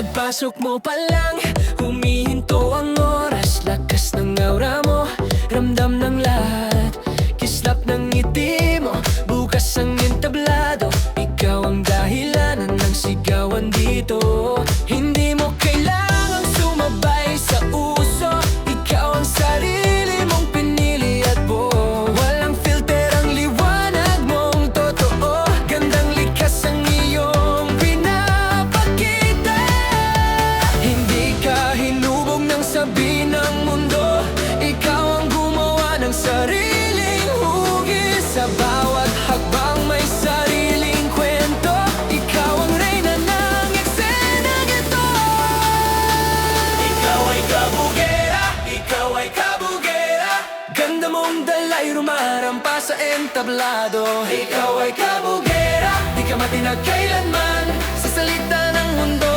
Pagpasok mo pa lang, humihinto ang oras. Lakas ng aura mo, ramdam ng lahat. Kislap ng ngiti mo, bukas ang entablado. Ikaw ang dahilan ng sigawan dito. Hindi mo kailangang sumabay sa uso. Ikaw ang sarili mong pinili at buo. Walang filter ang liwanag mong totoo. Gandang likas ang iyong pinapakita. Hindi ka hinubog ng sabi ng mundo. Ikaw ang gumawa ng sariling hugis. Sa bawat hakbang may sariling kwento. Ikaw ang reyna ng eksenang ito. Ikaw ay kabugera, ikaw ay kabugera. Ganda mong dalay rumarampa sa entablado. Ikaw ay kabugera, di ka matinag kailanman sa salita ng mundo.